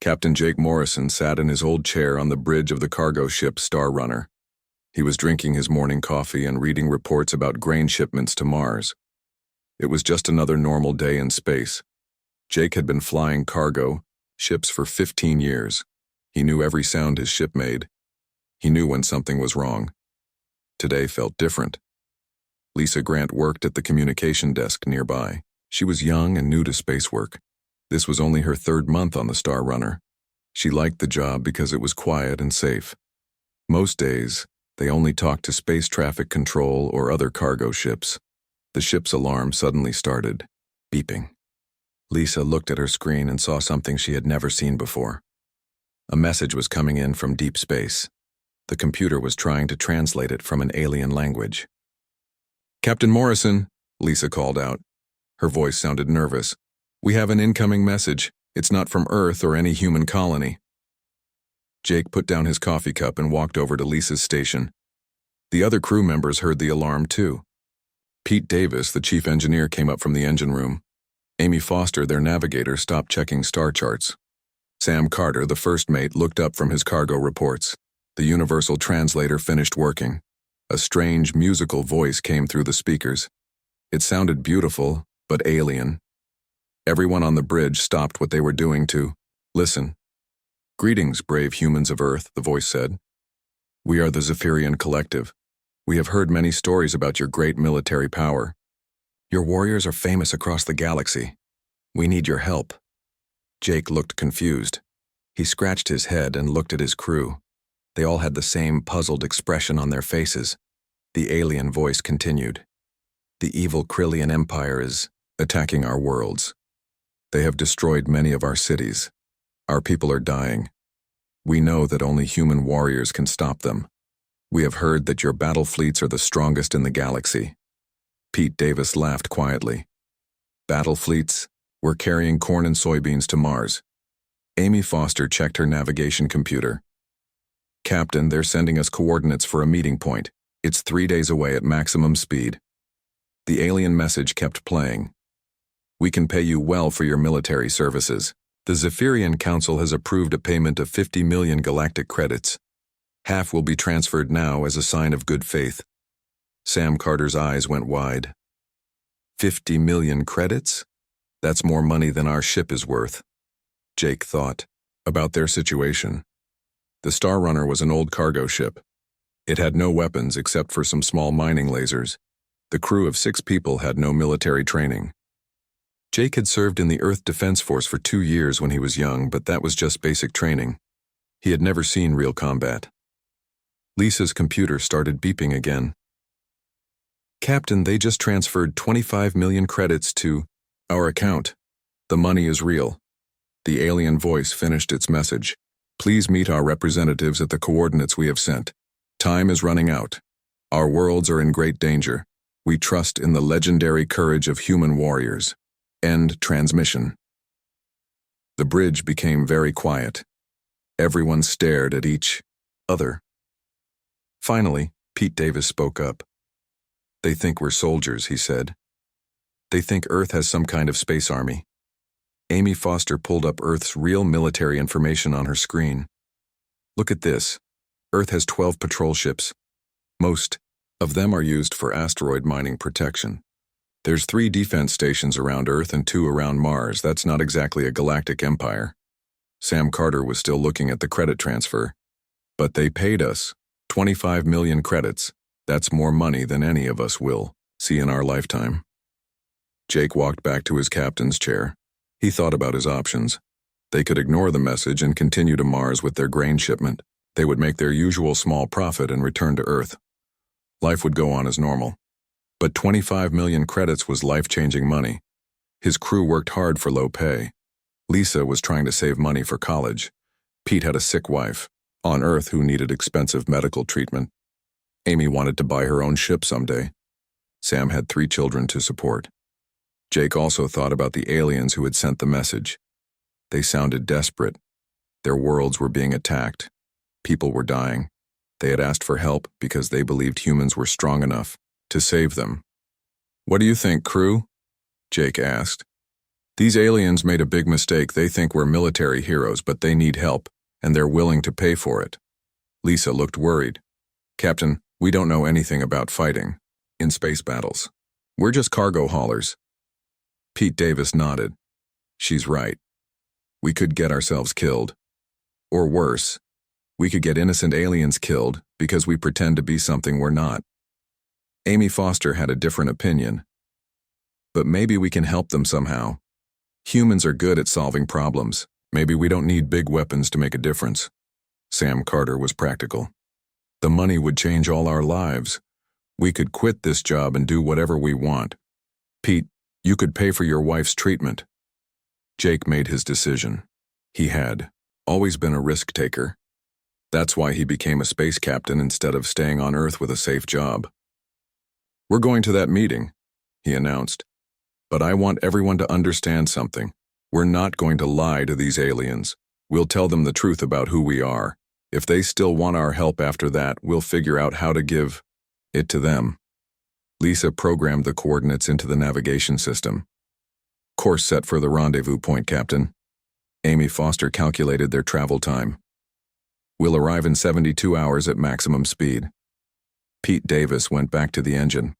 Captain Jake Morrison sat in his old chair on the bridge of the cargo ship Star Runner. He was drinking his morning coffee and reading reports about grain shipments to Mars. It was just another normal day in space. Jake had been flying cargo ships for 15 years. He knew every sound his ship made. He knew when something was wrong. Today felt different. Lisa Grant worked at the communication desk nearby. She was young and new to space work. This was only her 3rd month on the Star Runner. She liked the job because it was quiet and safe. Most days, they only talked to space traffic control or other cargo ships. The ship's alarm suddenly started, beeping. Lisa looked at her screen and saw something she had never seen before. A message was coming in from deep space. The computer was trying to translate it from an alien language. "Captain Morrison," Lisa called out. Her voice sounded nervous. "We have an incoming message. It's not from Earth or any human colony." Jake put down his coffee cup and walked over to Lisa's station. The other crew members heard the alarm too. Pete Davis, the chief engineer, came up from the engine room. Amy Foster, their navigator, stopped checking star charts. Sam Carter, the first mate, looked up from his cargo reports. The universal translator finished working. A strange musical voice came through the speakers. It sounded beautiful, but alien. Everyone on the bridge stopped what they were doing to listen. "Greetings, brave humans of Earth," the voice said. "We are the Zephyrian Collective. We have heard many stories about your great military power. Your warriors are famous across the galaxy. We need your help." Jake looked confused. He scratched his head and looked at his crew. They all had the same puzzled expression on their faces. The alien voice continued. "The evil Krillian Empire is attacking our worlds. They have destroyed many of our cities. Our people are dying. We know that only human warriors can stop them. We have heard that your battle fleets are the strongest in the galaxy." Pete Davis laughed quietly. "Battle fleets? We're carrying corn and soybeans to Mars." Amy Foster checked her navigation computer. "Captain, they're sending us coordinates for a meeting point. It's 3 days away at maximum speed." The alien message kept playing. "We can pay you well for your military services. The Zephyrian Council has approved a payment of 50 million galactic credits. Half will be transferred now as a sign of good faith." Sam Carter's eyes went wide. 50 million credits? That's more money than our ship is worth. Jake thought about their situation. The Star Runner was an old cargo ship. It had no weapons except for some small mining lasers. The crew of 6 people had no military training. Jake had served in the Earth Defense Force for 2 years when he was young, but that was just basic training. He had never seen real combat. Lisa's computer started beeping again. "Captain, they just transferred 25 million credits to our account. The money is real." The alien voice finished its message. "Please meet our representatives at the coordinates we have sent. Time is running out. Our worlds are in great danger. We trust in the legendary courage of human warriors. End transmission." The bridge became very quiet. Everyone stared at each other. Finally, Pete Davis spoke up. "They think we're soldiers," he said. "They think Earth has some kind of space army." Amy Foster pulled up Earth's real military information on her screen. "Look at this. Earth has 12 patrol ships. Most of them are used for asteroid mining protection. There's 3 defense stations around Earth and 2 around Mars. That's not exactly a galactic empire." Sam Carter was still looking at the credit transfer. "But they paid us 25 million credits. That's more money than any of us will see in our lifetime." Jake walked back to his captain's chair. He thought about his options. They could ignore the message and continue to Mars with their grain shipment. They would make their usual small profit and return to Earth. Life would go on as normal. But 25 million credits was life-changing money. His crew worked hard for low pay. Lisa was trying to save money for college. Pete had a sick wife on Earth who needed expensive medical treatment. Amy wanted to buy her own ship someday. Sam had 3 children to support. Jake also thought about the aliens who had sent the message. They sounded desperate. Their worlds were being attacked. People were dying. They had asked for help because they believed humans were strong enough to save them. "What do you think, crew?" Jake asked. These aliens made a big mistake. They think we're military heroes, but they need help, and they're willing to pay for it. Lisa looked worried. Captain, we don't know anything about fighting in space battles. We're just cargo haulers. Pete Davis nodded. She's right. We could get ourselves killed. Or worse, we could get innocent aliens killed because we pretend to be something we're not. Amy Foster had a different opinion. But maybe we can help them somehow. Humans are good at solving problems. Maybe we don't need big weapons to make a difference. Sam Carter was practical. The money would change all our lives. We could quit this job and do whatever we want. Pete, you could pay for your wife's treatment. Jake made his decision. He had always been a risk taker. That's why he became a space captain instead of staying on Earth with a safe job. We're going to that meeting, he announced. But I want everyone to understand something. We're not going to lie to these aliens. We'll tell them the truth about who we are. If they still want our help after that, we'll figure out how to give it to them. Lisa programmed the coordinates into the navigation system. Course set for the rendezvous point, Captain. Amy Foster calculated their travel time. We'll arrive in 72 hours at maximum speed. Pete Davis went back to the engine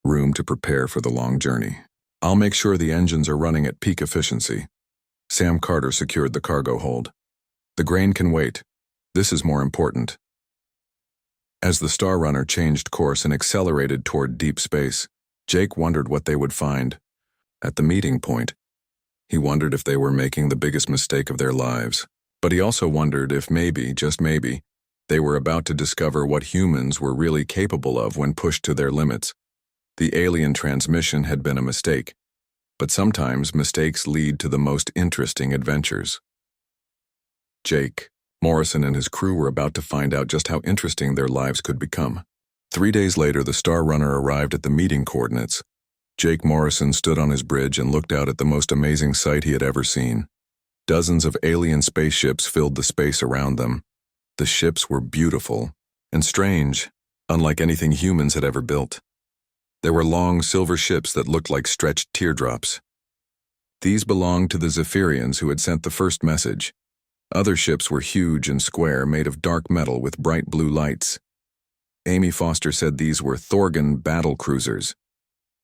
room to prepare for the long journey. I'll make sure the engines are running at peak efficiency. Sam Carter secured the cargo hold. The grain can wait. This is more important. As the Star Runner changed course and accelerated toward deep space, Jake wondered what they would find. At the meeting point, he wondered if they were making the biggest mistake of their lives. But he also wondered if maybe, just maybe, they were about to discover what humans were really capable of when pushed to their limits. The alien transmission had been a mistake, but sometimes mistakes lead to the most interesting adventures. Jake, Morrison and his crew were about to find out just how interesting their lives could become. 3 days later, the Star Runner arrived at the meeting coordinates. Jake Morrison stood on his bridge and looked out at the most amazing sight he had ever seen. Dozens of alien spaceships filled the space around them. The ships were beautiful and strange, unlike anything humans had ever built. There were long silver ships that looked like stretched teardrops. These belonged to the Zephyrians who had sent the first message. Other ships were huge and square, made of dark metal with bright blue lights. Amy Foster said these were Thorgan battle cruisers.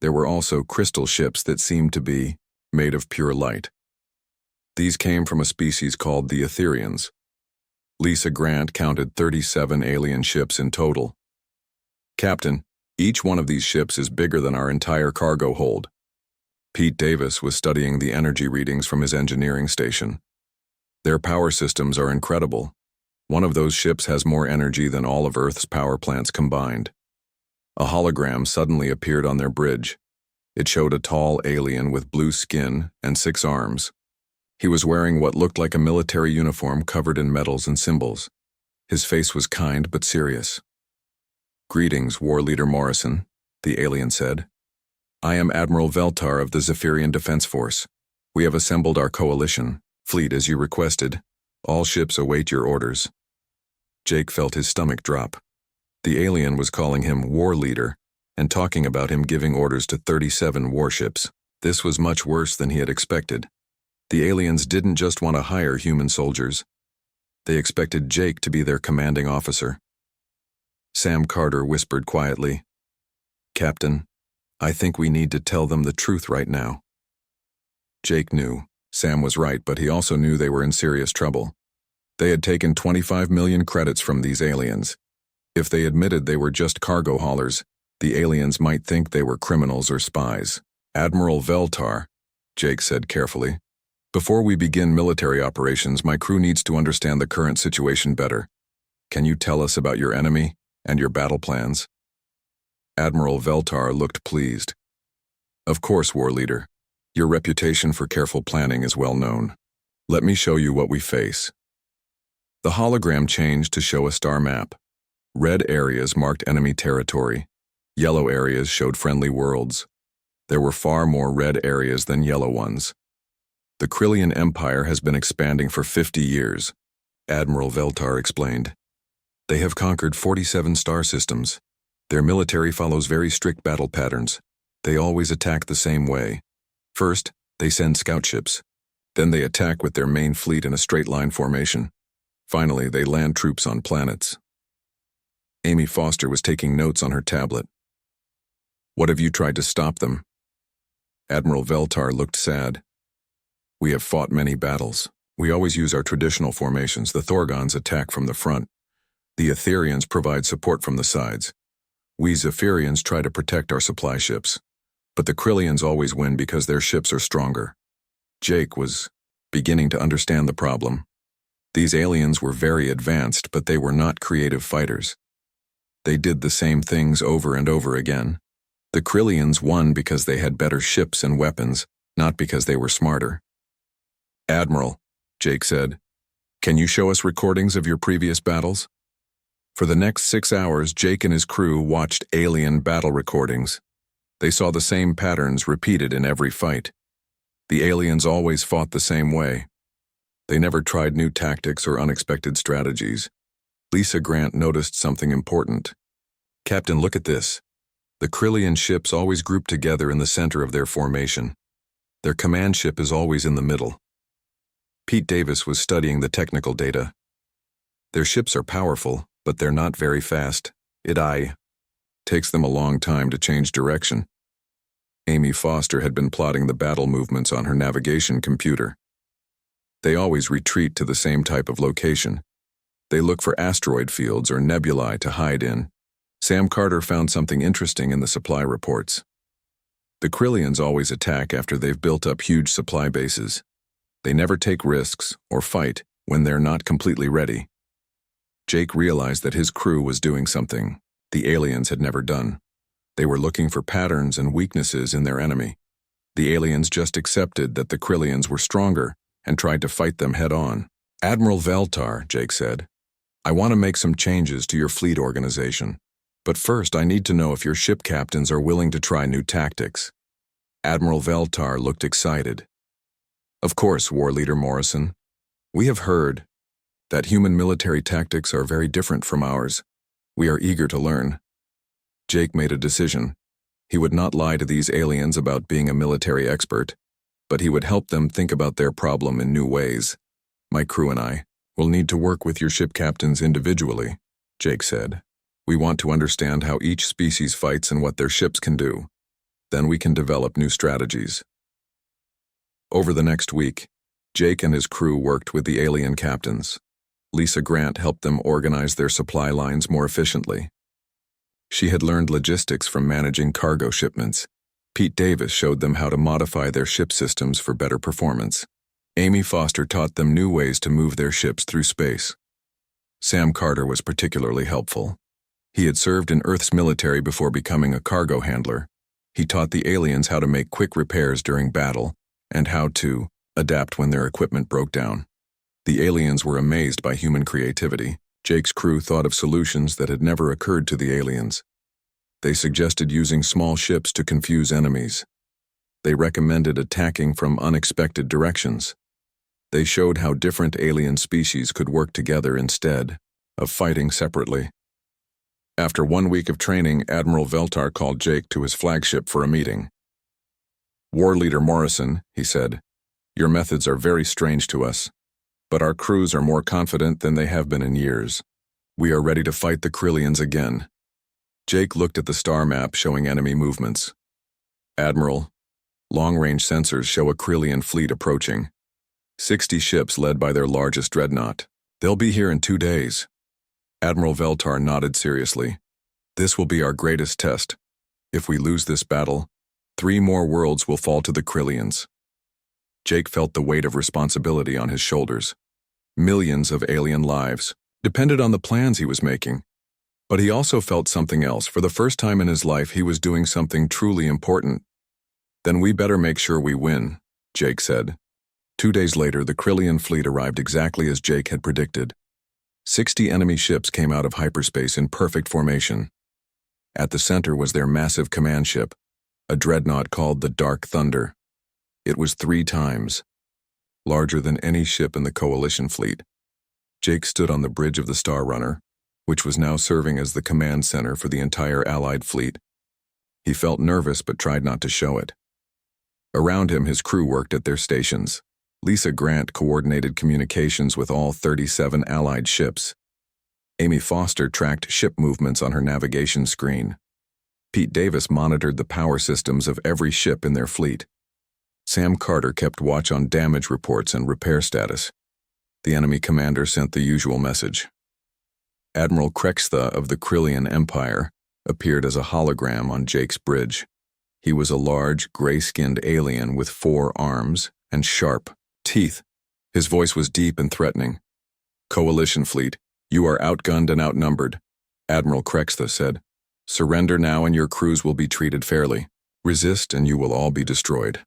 There were also crystal ships that seemed to be made of pure light. These came from a species called the Etherians. Lisa Grant counted 37 alien ships in total. Captain, each one of these ships is bigger than our entire cargo hold. Pete Davis was studying the energy readings from his engineering station. Their power systems are incredible. One of those ships has more energy than all of Earth's power plants combined. A hologram suddenly appeared on their bridge. It showed a tall alien with blue skin and 6 arms. He was wearing what looked like a military uniform covered in medals and symbols. His face was kind but serious. "Greetings, War Leader Morrison," the alien said. "I am Admiral Veltar of the Zephyrian Defense Force. We have assembled our coalition fleet as you requested. All ships await your orders." Jake felt his stomach drop. The alien was calling him War Leader and talking about him giving orders to 37 warships. This was much worse than he had expected. The aliens didn't just want to hire human soldiers. They expected Jake to be their commanding officer. Sam Carter whispered quietly, "Captain, I think we need to tell them the truth right now." Jake knew. Sam was right, but he also knew they were in serious trouble. They had taken 25 million credits from these aliens. If they admitted they were just cargo haulers, the aliens might think they were criminals or spies. "Admiral Veltar," Jake said carefully, "before we begin military operations, my crew needs to understand the current situation better. Can you tell us about your enemy and your battle plans?" Admiral Veltar looked pleased. "Of course, War Leader. Your reputation for careful planning is well known. Let me show you what we face." The hologram changed to show a star map. Red areas marked enemy territory. Yellow areas showed friendly worlds. There were far more red areas than yellow ones. "The Krillian Empire has been expanding for 50 years, Admiral Veltar explained. "They have conquered 47 star systems. Their military follows very strict battle patterns. They always attack the same way. First, They send scout ships. Then they attack with their main fleet in a straight-line formation. Finally, they land troops on planets. Amy Foster was taking notes on her tablet. What have you tried to stop them? Admiral Veltar looked sad. We have fought many battles. We always use our traditional formations. The Thorgons attack from the front. The Etherians provide support from the sides. We Zephyrians try to protect our supply ships. But the Krillians always win because their ships are stronger. Jake was beginning to understand the problem. These aliens were very advanced, but they were not creative fighters. They did the same things over and over again. The Krillians won because they had better ships and weapons, not because they were smarter. Admiral, Jake said, can you show us recordings of your previous battles? For the next 6 hours, Jake and his crew watched alien battle recordings. They saw the same patterns repeated in every fight. The aliens always fought the same way. They never tried new tactics or unexpected strategies. Lisa Grant noticed something important. Captain, look at this. The Krillian ships always group together in the center of their formation. Their command ship is always in the middle. Pete Davis was studying the technical data. Their ships are powerful, but they're not very fast. It takes them a long time to change direction. Amy Foster had been plotting the battle movements on her navigation computer. They always retreat to the same type of location. They look for asteroid fields or nebulae to hide in. Sam Carter found something interesting in the supply reports. The Krillians always attack after they've built up huge supply bases. They never take risks or fight when they're not completely ready. Jake realized that his crew was doing something the aliens had never done. They were looking for patterns and weaknesses in their enemy. The aliens just accepted that the Krillians were stronger and tried to fight them head-on. Admiral Veltar, Jake said, I want to make some changes to your fleet organization. But first, I need to know if your ship captains are willing to try new tactics. Admiral Veltar looked excited. Of course, War Leader Morrison. We have heard that human military tactics are very different from ours. We are eager to learn. Jake made a decision. He would not lie to these aliens about being a military expert, but he would help them think about their problem in new ways. My crew and I will need to work with your ship captains individually, Jake said. We want to understand how each species fights and what their ships can do. Then we can develop new strategies. Over the next week, Jake and his crew worked with the alien captains. Lisa Grant helped them organize their supply lines more efficiently. She had learned logistics from managing cargo shipments. Pete Davis showed them how to modify their ship systems for better performance. Amy Foster taught them new ways to move their ships through space. Sam Carter was particularly helpful. He had served in Earth's military before becoming a cargo handler. He taught the aliens how to make quick repairs during battle and how to adapt when their equipment broke down. The aliens were amazed by human creativity. Jake's crew thought of solutions that had never occurred to the aliens. They suggested using small ships to confuse enemies. They recommended attacking from unexpected directions. They showed how different alien species could work together instead of fighting separately. After 1 week of training, Admiral Veltar called Jake to his flagship for a meeting. War Leader Morrison, he said, your methods are very strange to us, but our crews are more confident than they have been in years. We are ready to fight the Krillians again. Jake looked at the star map showing enemy movements. Admiral, long-range sensors show a Krillian fleet approaching. 60 ships led by their largest dreadnought. They'll be here in 2 days. Admiral Veltar nodded seriously. This will be our greatest test. If we lose this battle, 3 more worlds will fall to the Krillians. Jake felt the weight of responsibility on his shoulders. Millions of alien lives depended on the plans he was making. But he also felt something else. For the first time in his life, he was doing something truly important. Then we better make sure we win, Jake said. 2 days later, the Krillian fleet arrived exactly as Jake had predicted. 60 enemy ships came out of hyperspace in perfect formation. At the center was their massive command ship, a dreadnought called the Dark Thunder. It was 3 times larger than any ship in the Coalition fleet. Jake stood on the bridge of the Star Runner, which was now serving as the command center for the entire Allied fleet. He felt nervous but tried not to show it. Around him, his crew worked at their stations. Lisa Grant coordinated communications with all 37 Allied ships. Amy Foster tracked ship movements on her navigation screen. Pete Davis monitored the power systems of every ship in their fleet. Sam Carter kept watch on damage reports and repair status. The enemy commander sent the usual message. Admiral Krextha of the Krillian Empire appeared as a hologram on Jake's bridge. He was a large, gray-skinned alien with 4 arms and sharp teeth. His voice was deep and threatening. "Coalition fleet, you are outgunned and outnumbered," Admiral Krextha said. "Surrender now and your crews will be treated fairly. Resist and you will all be destroyed."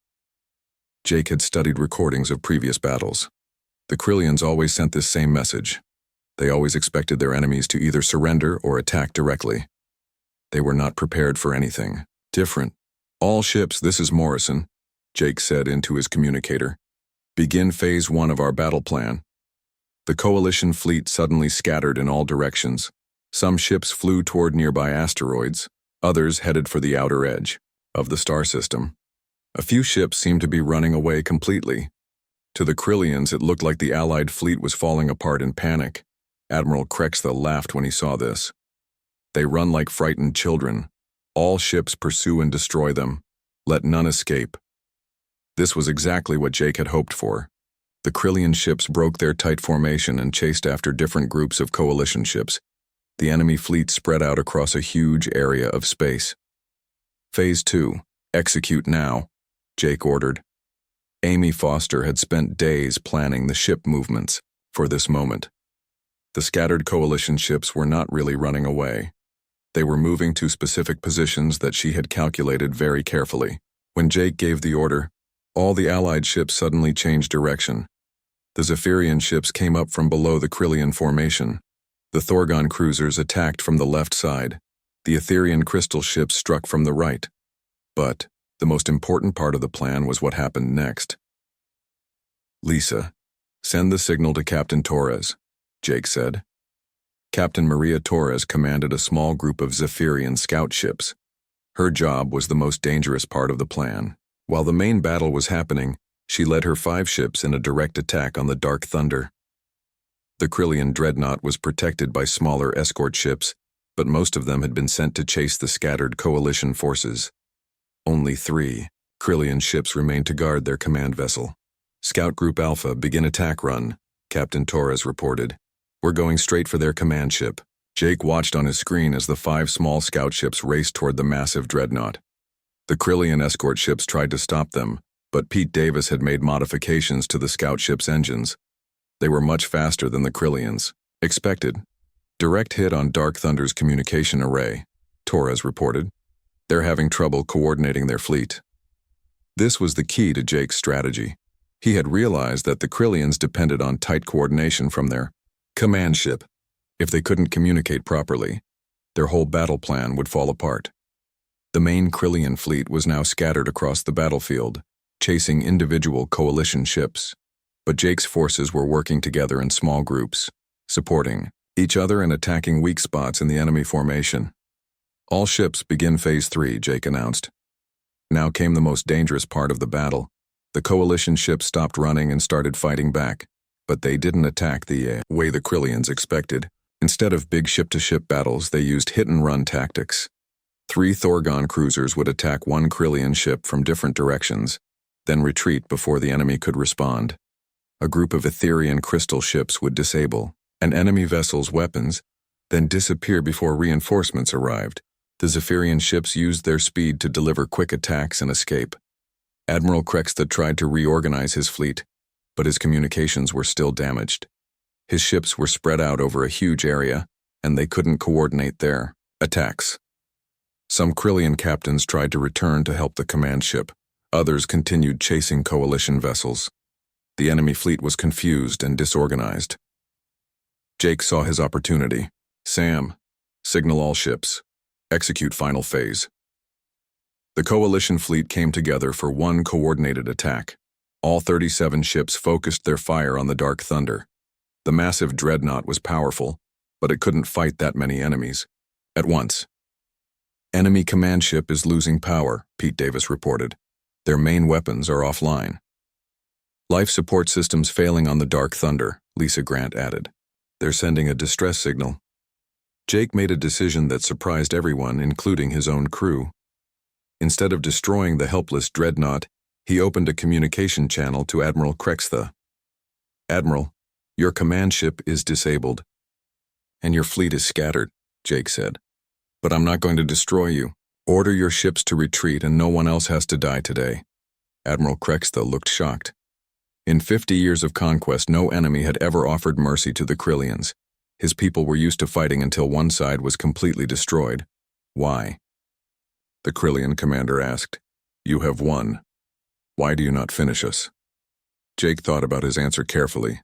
Jake had studied recordings of previous battles. The Krillians always sent this same message. They always expected their enemies to either surrender or attack directly. They were not prepared for anything different. "All ships, this is Morrison," Jake said into his communicator. "Begin Phase 1 of our battle plan." The Coalition fleet suddenly scattered in all directions. Some ships flew toward nearby asteroids, others headed for the outer edge of the star system. A few ships seemed to be running away completely. To the Krillians, it looked like the Allied fleet was falling apart in panic. Admiral Krextha laughed when he saw this. "They run like frightened children. All ships pursue and destroy them. Let none escape." This was exactly what Jake had hoped for. The Krillian ships broke their tight formation and chased after different groups of Coalition ships. The enemy fleet spread out across a huge area of space. "Phase 2, execute now," Jake ordered. Amy Foster had spent days planning the ship movements for this moment. The scattered Coalition ships were not really running away. They were moving to specific positions that she had calculated very carefully. When Jake gave the order, all the Allied ships suddenly changed direction. The Zephyrian ships came up from below the Krillian formation. The Thorgon cruisers attacked from the left side. The Etherian crystal ships struck from the right. But the most important part of the plan was what happened next. "Lisa, send the signal to Captain Torres," Jake said. Captain Maria Torres commanded a small group of Zephyrian scout ships. Her job was the most dangerous part of the plan. While the main battle was happening, she led her 5 ships in a direct attack on the Dark Thunder. The Krillian dreadnought was protected by smaller escort ships, but most of them had been sent to chase the scattered Coalition forces. Only 3 Krillian ships remained to guard their command vessel. "Scout Group Alpha, begin attack run," Captain Torres reported. "We're going straight for their command ship." Jake watched on his screen as the 5 small scout ships raced toward the massive dreadnought. The Krillian escort ships tried to stop them, but Pete Davis had made modifications to the scout ships' engines. They were much faster than the Krillians expected. "Direct hit on Dark Thunder's communication array," Torres reported. "They're having trouble coordinating their fleet." This was the key to Jake's strategy. He had realized that the Krillians depended on tight coordination from their command ship. If they couldn't communicate properly, their whole battle plan would fall apart. The main Krillian fleet was now scattered across the battlefield, chasing individual Coalition ships. But Jake's forces were working together in small groups, supporting each other and attacking weak spots in the enemy formation. "All ships begin Phase 3, Jake announced. Now came the most dangerous part of the battle. The Coalition ships stopped running and started fighting back, but they didn't attack the way the Krillians expected. Instead of big ship-to-ship battles, they used hit-and-run tactics. 3 Thorgon cruisers would attack 1 Krillian ship from different directions, then retreat before the enemy could respond. A group of Etherian crystal ships would disable an enemy vessel's weapons, then disappear before reinforcements arrived. The Zephyrian ships used their speed to deliver quick attacks and escape. Admiral Krextha tried to reorganize his fleet, but his communications were still damaged. His ships were spread out over a huge area, and they couldn't coordinate their attacks. Some Krillian captains tried to return to help the command ship. Others continued chasing Coalition vessels. The enemy fleet was confused and disorganized. Jake saw his opportunity. "Sam, signal all ships. Execute final phase." The Coalition fleet came together for one coordinated attack. All 37 ships focused their fire on the Dark Thunder. The massive dreadnought was powerful, but it couldn't fight that many enemies at once. "Enemy command ship is losing power," Pete Davis reported. Their main weapons are offline. Life support systems failing on the Dark Thunder, Lisa Grant added. They're sending a distress signal. Jake made a decision that surprised everyone, including his own crew. Instead of destroying the helpless dreadnought, he opened a communication channel to Admiral Krextha. Admiral, your command ship is disabled. And your fleet is scattered, Jake said. But I'm not going to destroy you. Order your ships to retreat and no one else has to die today. Admiral Krextha looked shocked. In 50 years of conquest, no enemy had ever offered mercy to the Krillians. His people were used to fighting until one side was completely destroyed. Why? The Krillian commander asked. You have won. Why do you not finish us? Jake thought about his answer carefully.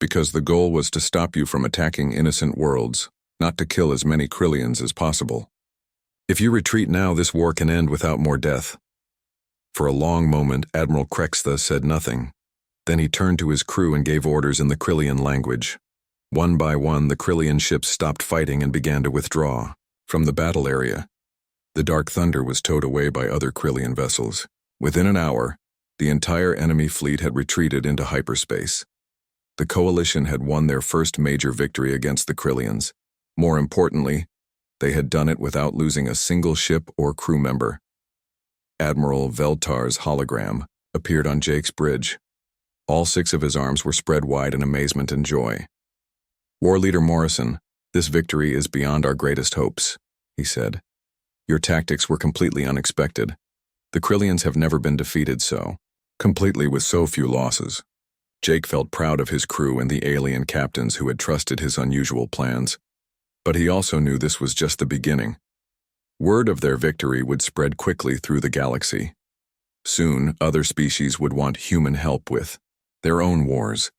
Because the goal was to stop you from attacking innocent worlds, not to kill as many Krillians as possible. If you retreat now, this war can end without more death. For a long moment, Admiral Krextha said nothing. Then he turned to his crew and gave orders in the Krillian language. One by one, the Krillian ships stopped fighting and began to withdraw from the battle area. The Dark Thunder was towed away by other Krillian vessels. Within an hour, the entire enemy fleet had retreated into hyperspace. The coalition had won their first major victory against the Krillians. More importantly, they had done it without losing a single ship or crew member. Admiral Veltar's hologram appeared on Jake's bridge. All 6 of his arms were spread wide in amazement and joy. War Leader Morrison, this victory is beyond our greatest hopes, he said. Your tactics were completely unexpected. The Krillians have never been defeated so completely with so few losses. Jake felt proud of his crew and the alien captains who had trusted his unusual plans. But he also knew this was just the beginning. Word of their victory would spread quickly through the galaxy. Soon, other species would want human help with their own wars.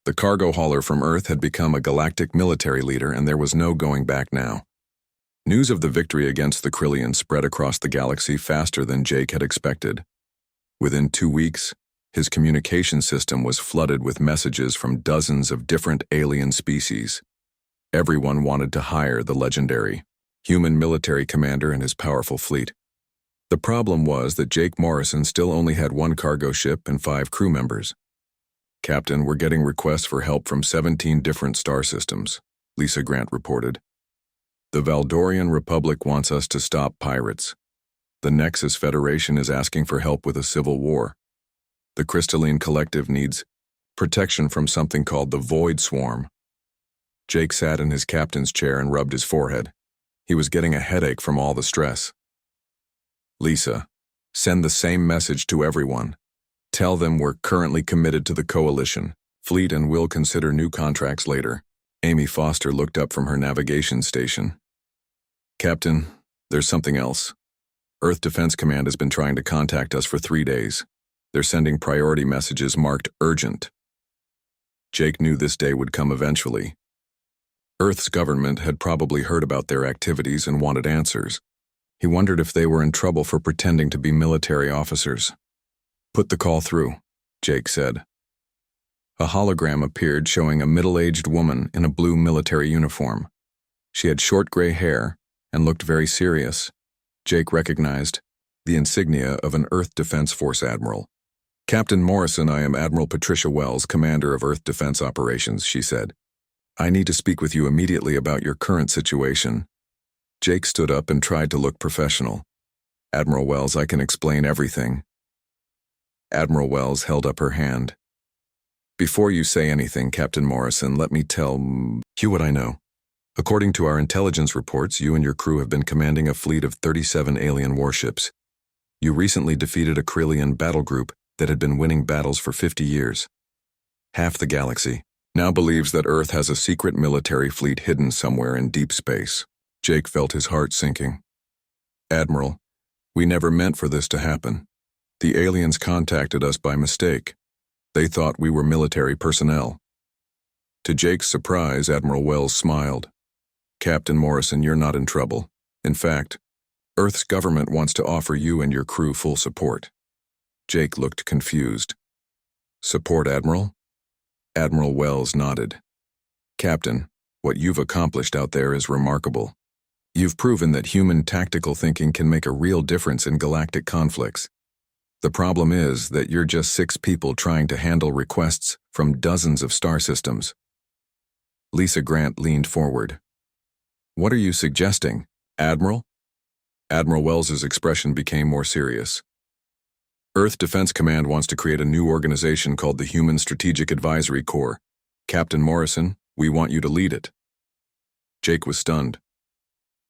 The cargo hauler from Earth had become a galactic military leader, and there was no going back now. News of the victory against the Krillians spread across the galaxy faster than Jake had expected. Within 2 weeks, his communication system was flooded with messages from dozens of different alien species. Everyone wanted to hire the legendary human military commander and his powerful fleet. The problem was that Jake Morrison still only had 1 cargo ship and 5 crew members. Captain, we're getting requests for help from 17 different star systems, Lisa Grant reported. The Valdorian Republic wants us to stop pirates. The Nexus Federation is asking for help with a civil war. The Crystalline Collective needs protection from something called the Void Swarm. Jake sat in his captain's chair and rubbed his forehead. He was getting a headache from all the stress. Lisa, send the same message to everyone. Tell them we're currently committed to the coalition fleet and will consider new contracts later. Amy Foster looked up from her navigation station. Captain, there's something else. Earth Defense Command has been trying to contact us for 3 days. They're sending priority messages marked urgent. Jake knew this day would come eventually. Earth's government had probably heard about their activities and wanted answers. He wondered if they were in trouble for pretending to be military officers. Put the call through, Jake said. A hologram appeared showing a middle-aged woman in a blue military uniform. She had short gray hair and looked very serious. Jake recognized the insignia of an Earth Defense Force admiral. Captain Morrison, I am Admiral Patricia Wells, commander of Earth Defense Operations, she said. I need to speak with you immediately about your current situation. Jake stood up and tried to look professional. Admiral Wells, I can explain everything. Admiral Wells held up her hand. Before you say anything, Captain Morrison, let me tell you what I know. According to our intelligence reports, you and your crew have been commanding a fleet of 37 alien warships. You recently defeated a Krillian battle group that had been winning battles for 50 years. Half the galaxy now believes that Earth has a secret military fleet hidden somewhere in deep space. Jake felt his heart sinking. Admiral, we never meant for this to happen. The aliens contacted us by mistake. They thought we were military personnel. To Jake's surprise, Admiral Wells smiled. Captain Morrison, you're not in trouble. In fact, Earth's government wants to offer you and your crew full support. Jake looked confused. Support, Admiral? Admiral Wells nodded. Captain, what you've accomplished out there is remarkable. You've proven that human tactical thinking can make a real difference in galactic conflicts. The problem is that you're just 6 people trying to handle requests from dozens of star systems. Lisa Grant leaned forward. What are you suggesting, Admiral? Admiral Wells's expression became more serious. Earth Defense Command wants to create a new organization called the Human Strategic Advisory Corps. Captain Morrison, we want you to lead it. Jake was stunned.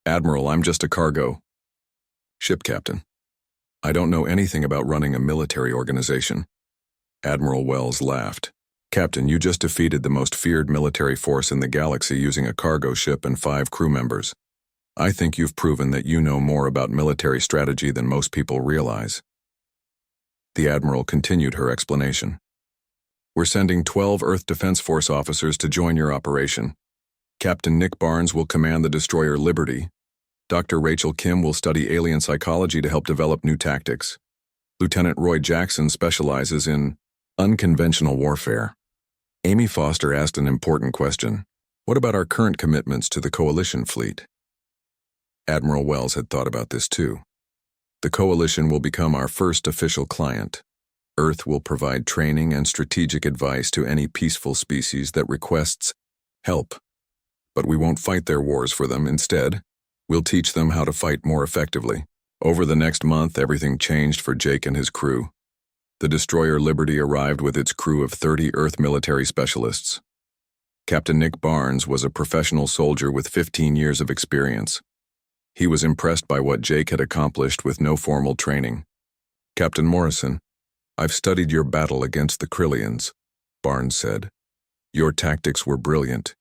Admiral, I'm just a cargo ship captain. I don't know anything about running a military organization. Admiral Wells laughed. Captain, you just defeated the most feared military force in the galaxy using a cargo ship and 5 crew members. I think you've proven that you know more about military strategy than most people realize. The Admiral continued her explanation. We're sending 12 Earth Defense Force officers to join your operation. Captain Nick Barnes will command the destroyer Liberty. Dr. Rachel Kim will study alien psychology to help develop new tactics. Lieutenant Roy Jackson specializes in unconventional warfare. Amy Foster asked an important question. What about our current commitments to the Coalition fleet? Admiral Wells had thought about this too. The Coalition will become our first official client. Earth will provide training and strategic advice to any peaceful species that requests help. But we won't fight their wars for them. Instead, we'll teach them how to fight more effectively. Over the next month, everything changed for Jake and his crew. The destroyer Liberty arrived with its crew of 30 Earth military specialists. Captain Nick Barnes was a professional soldier with 15 years of experience. He was impressed by what Jake had accomplished with no formal training. Captain Morrison, I've studied your battle against the Krillians, Barnes said. Your tactics were brilliant.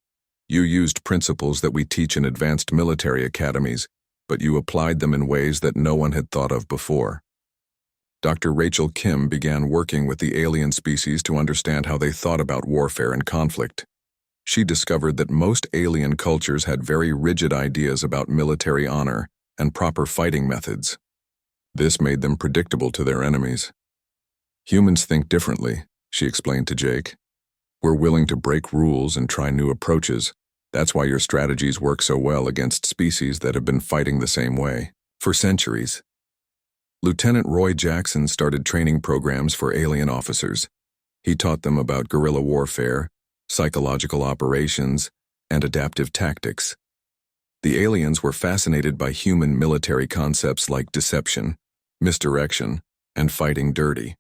You used principles that we teach in advanced military academies, but you applied them in ways that no one had thought of before. Dr. Rachel Kim began working with the alien species to understand how they thought about warfare and conflict. She discovered that most alien cultures had very rigid ideas about military honor and proper fighting methods. This made them predictable to their enemies. Humans think differently, she explained to Jake. We're willing to break rules and try new approaches. That's why your strategies work so well against species that have been fighting the same way for centuries. Lieutenant Roy Jackson started training programs for alien officers. He taught them about guerrilla warfare, psychological operations, and adaptive tactics. The aliens were fascinated by human military concepts like deception, misdirection, and fighting dirty.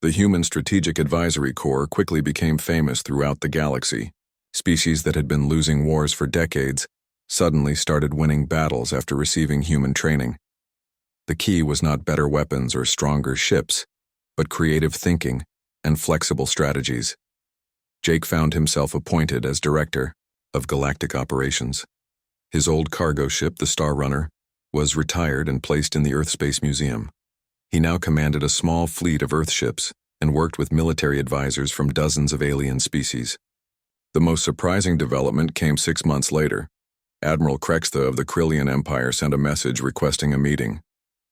The Human Strategic Advisory Corps quickly became famous throughout the galaxy. Species that had been losing wars for decades suddenly started winning battles after receiving human training. The key was not better weapons or stronger ships, but creative thinking and flexible strategies. Jake found himself appointed as director of Galactic Operations. His old cargo ship, the Star Runner, was retired and placed in the Earth Space Museum. He now commanded a small fleet of Earth ships and worked with military advisors from dozens of alien species. The most surprising development came 6 months later. Admiral Krextha of the Krillian Empire sent a message requesting a meeting.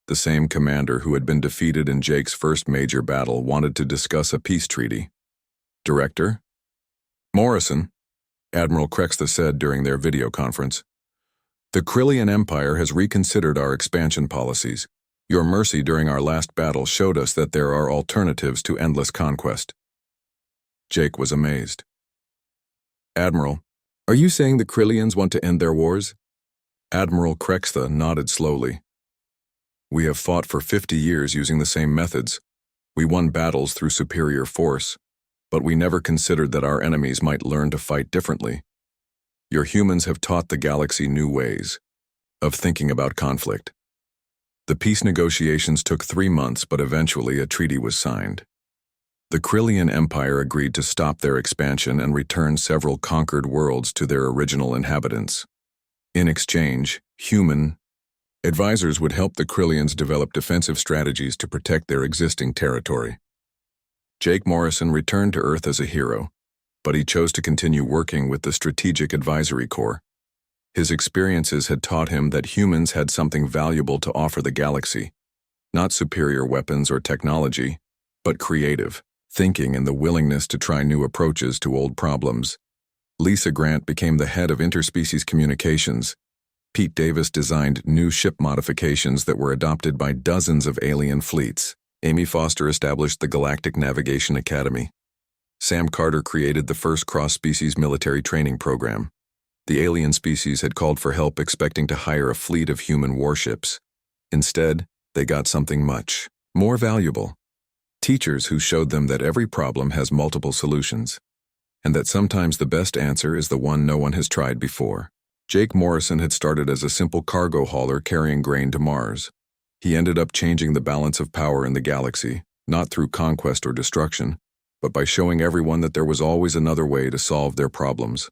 The same commander who had been defeated in Jake's first major battle wanted to discuss a peace treaty. Director? Morrison, Admiral Krextha said during their video conference. The Krillian Empire has reconsidered our expansion policies. Your mercy during our last battle showed us that there are alternatives to endless conquest. Jake was amazed. Admiral, are you saying the Krillians want to end their wars? Admiral Krextha nodded slowly. We have fought for 50 years using the same methods. We won battles through superior force, but we never considered that our enemies might learn to fight differently. Your humans have taught the galaxy new ways of thinking about conflict. The peace negotiations took 3 months, but eventually a treaty was signed. The Krillian Empire agreed to stop their expansion and return several conquered worlds to their original inhabitants. In exchange, human advisors would help the Krillians develop defensive strategies to protect their existing territory. Jake Morrison returned to Earth as a hero, but he chose to continue working with the Strategic Advisory Corps. His experiences had taught him that humans had something valuable to offer the galaxy, not superior weapons or technology, but creative thinking and the willingness to try new approaches to old problems. Lisa Grant became the head of interspecies communications. Pete Davis designed new ship modifications that were adopted by dozens of alien fleets. Amy Foster established the Galactic Navigation Academy. Sam Carter created the first cross-species military training program. The alien species had called for help expecting to hire a fleet of human warships. Instead, they got something much more valuable. Teachers who showed them that every problem has multiple solutions, and that sometimes the best answer is the one no one has tried before. Jake Morrison had started as a simple cargo hauler carrying grain to Mars. He ended up changing the balance of power in the galaxy, not through conquest or destruction, but by showing everyone that there was always another way to solve their problems.